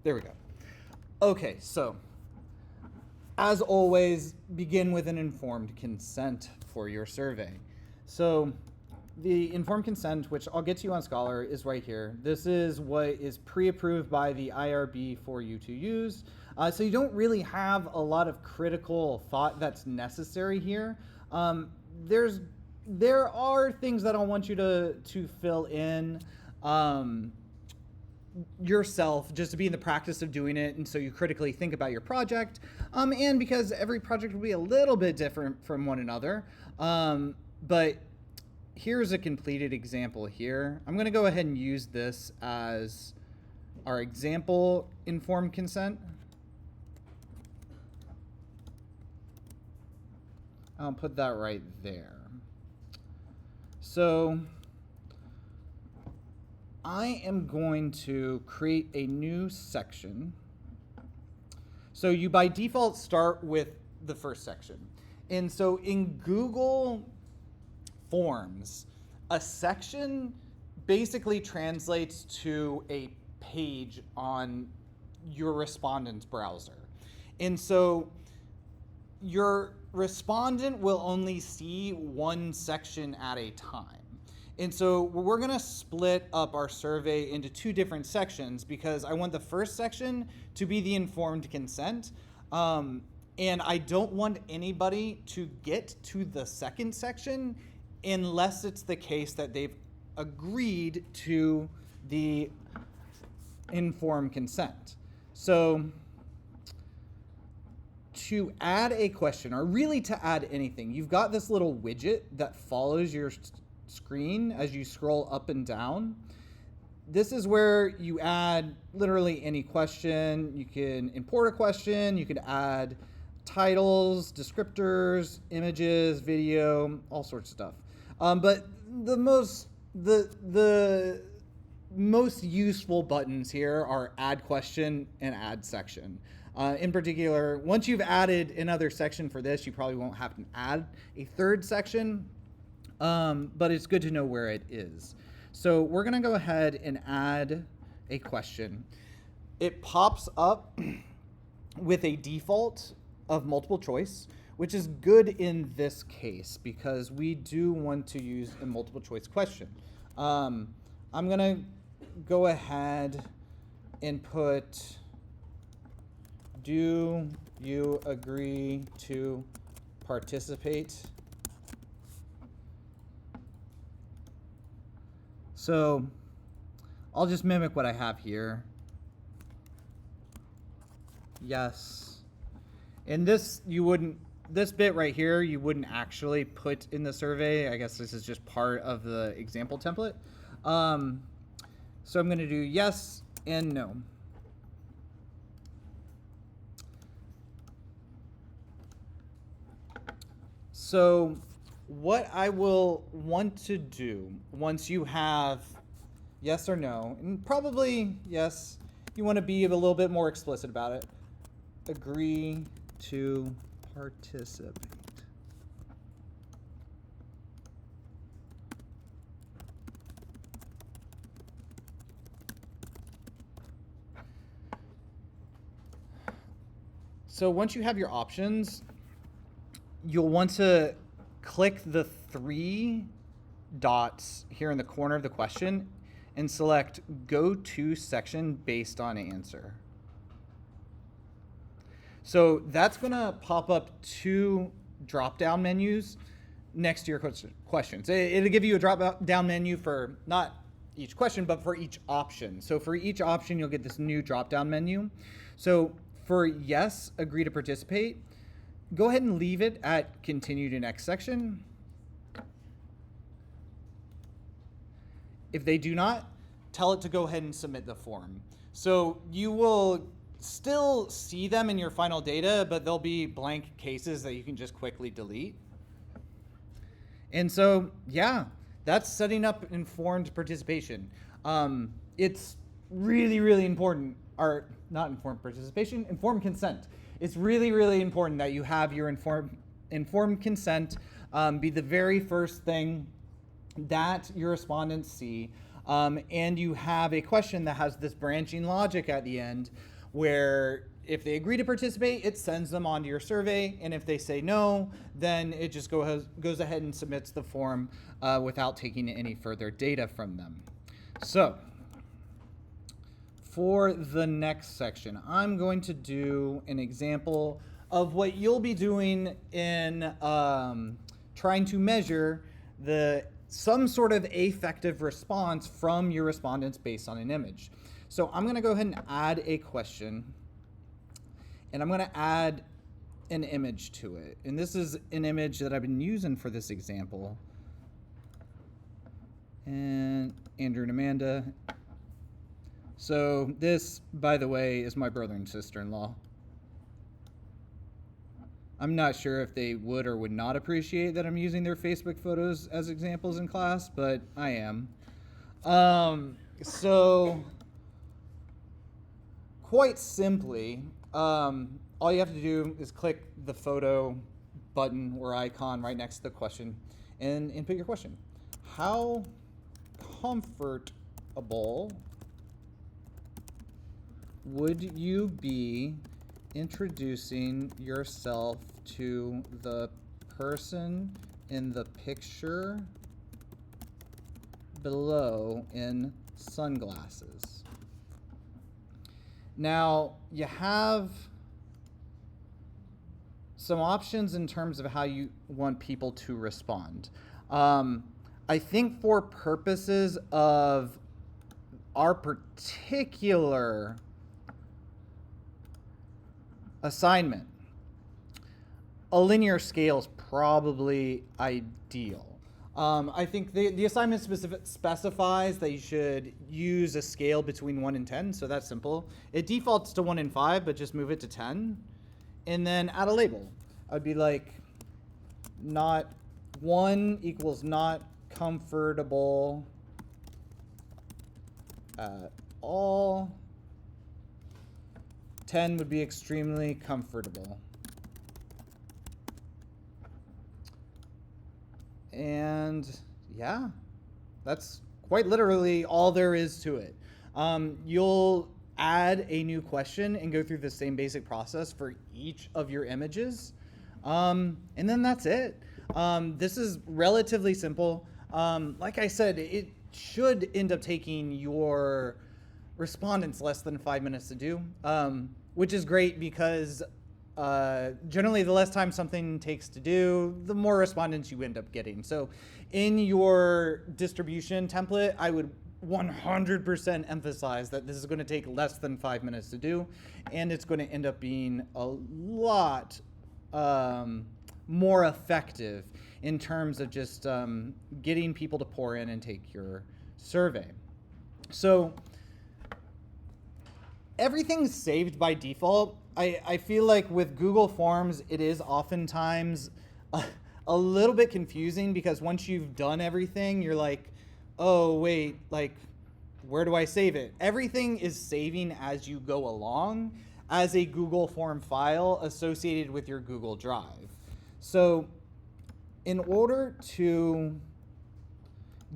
There we go. Okay, so as always, begin with an informed consent for your survey. So the informed consent, which I'll get to you on Scholar, is right here. This is what is pre-approved by the IRB for you to use. So you don't really have a lot of critical thought that's necessary here. There are things that I want you to fill in yourself, just to be in the practice of doing it, and so you critically think about your project, and because every project will be a little bit different from one another. But here's a completed example here. I'm going to go ahead and use this as our example informed consent. I'll put that right there. So I am going to create a new section. So you by default start with the first section. And so in Google Forms, a section basically translates to a page on your respondent's browser. And so your respondent will only see one section at a time. And so we're going to split up our survey into two different sections because I want the first section to be the informed consent. And I don't want anybody to get to the second section unless it's the case that they've agreed to the informed consent. So to add a question, or really to add anything, you've got this little widget that follows your screen as you scroll up and down. This is where you add literally any question. You can import a question, you can add titles, descriptors, images, video, all sorts of stuff. But the most useful buttons here are add question and add section. In particular, once you've added another section for this, you probably won't have to add a third section, but it's good to know where it is. So we're going to go ahead and add a question. It pops up with a default of multiple choice, which is good in this case because we do want to use a multiple choice question. I'm going to go ahead and put, do you agree to participate? So I'll just mimic what I have here. Yes. And this bit right here, you wouldn't actually put in the survey. I guess this is just part of the example template. So I'm going to do yes and no. So what I will want to do once you have yes or no, and probably yes, you want to be a little bit more explicit about it. Agree to participate. So once you have your options, you'll want to click the three dots here in the corner of the question and select Go To Section Based on Answer. So that's going to pop up two drop-down menus next to your questions. It'll give you a drop-down menu for not each question, but for each option. So for each option, you'll get this new drop-down menu. So for yes, agree to participate, go ahead and leave it at continue to next section. If they do not, tell it to go ahead and submit the form. So you will still see them in your final data, but there'll be blank cases that you can just quickly delete. And so, yeah, that's setting up informed participation. It's really, really important, or not informed participation, informed consent. It's really, really important that you have your informed consent be the very first thing that your respondents see, and you have a question that has this branching logic at the end. where if they agree to participate, it sends them onto your survey, and if they say no, then it just goes ahead and submits the form without taking any further data from them. So for the next section, I'm going to do an example of what you'll be doing in trying to measure some sort of affective response from your respondents based on an image. So I'm going to go ahead and add a question, and I'm going to add an image to it. And this is an image that I've been using for this example. And Andrew and Amanda. So this, by the way, is my brother and sister-in-law. I'm not sure if they would or would not appreciate that I'm using their Facebook photos as examples in class, but I am. So quite simply, all you have to do is click the photo button or icon right next to the question and input your question. How comfortable would you be introducing yourself to the person in the picture below in sunglasses? Now, you have some options in terms of how you want people to respond. I think for purposes of our particular assignment, a linear scale is probably ideal. I think the assignment specifies that you should use a scale between 1 and 10, so that's simple. It defaults to 1 and 5, but just move it to 10, and then add a label. I'd be like, not 1 equals not comfortable at all. 10 would be extremely comfortable. And yeah, that's quite literally all there is to it. You'll add a new question and go through the same basic process for each of your images. And then that's it. This is relatively simple. Like I said, it should end up taking your respondents less than 5 minutes to do, which is great because generally the less time something takes to do, the more respondents you end up getting. So in your distribution template, I would 100% emphasize that this is going to take less than 5 minutes to do, and it's going to end up being a lot more effective in terms of just getting people to pour in and take your survey. So everything's saved by default. I feel like with Google Forms, it is oftentimes a little bit confusing because once you've done everything, you're like, oh, wait, like, where do I save it? Everything is saving as you go along as a Google Form file associated with your Google Drive. So in order to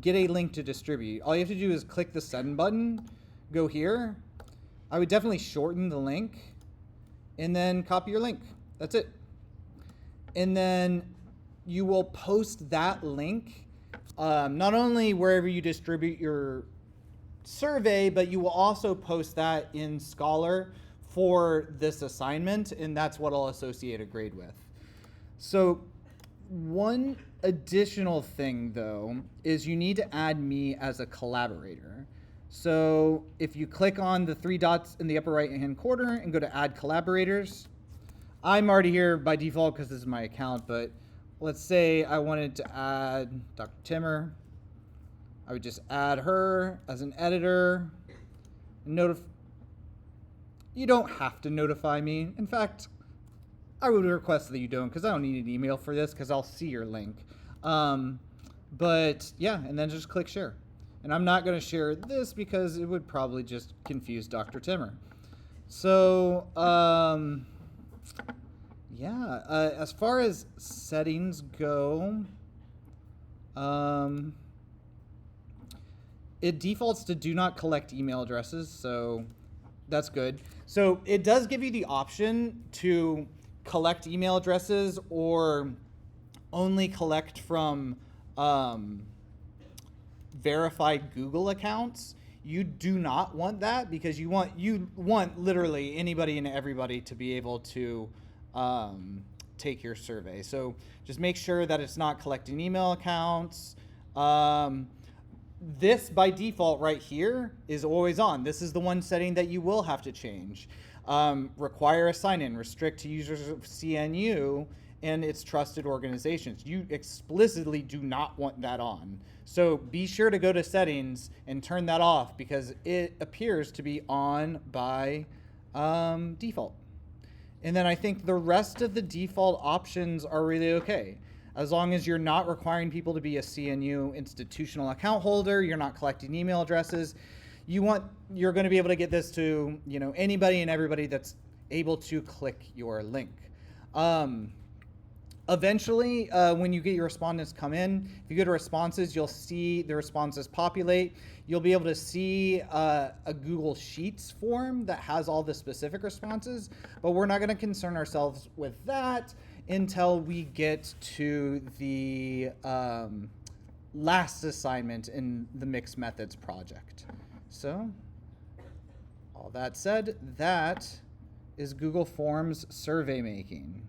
get a link to distribute, all you have to do is click the send button, go here. I would definitely shorten the link and then copy your link. That's it. And then you will post that link not only wherever you distribute your survey, but you will also post that in Scholar for this assignment, and that's what I'll associate a grade with. So one additional thing, though, is you need to add me as a collaborator. So if you click on the 3 dots in the upper right-hand corner and go to Add Collaborators, I'm already here by default because this is my account, but let's say I wanted to add Dr. Timmer. I would just add her as an editor. You don't have to notify me. In fact, I would request that you don't, because I don't need an email for this because I'll see your link. But yeah, and then just click share. And I'm not going to share this because it would probably just confuse Dr. Timmer. So yeah, as far as settings go, it defaults to do not collect email addresses. So That's good. So it does give you the option to collect email addresses or only collect from verified Google accounts. You do not want that because you want literally anybody and everybody to be able to take your survey. So just make sure that it's not collecting email accounts. This by default right here is always on. This is the one setting that you will have to change. Require a sign-in, restrict to users of CNU and its trusted organizations. You explicitly do not want that on. So be sure to go to settings and turn that off because it appears to be on by default. And then I think the rest of the default options are really okay. As long as you're not requiring people to be a CNU institutional account holder, you're not collecting email addresses, you're going to be able to get this to, anybody and everybody that's able to click your link. Eventually, when you get your respondents come in, if you go to responses, you'll see the responses populate. You'll be able to see a Google Sheets form that has all the specific responses, but we're not going to concern ourselves with that until we get to the last assignment in the Mixed Methods project. So, all that said, that is Google Forms survey making.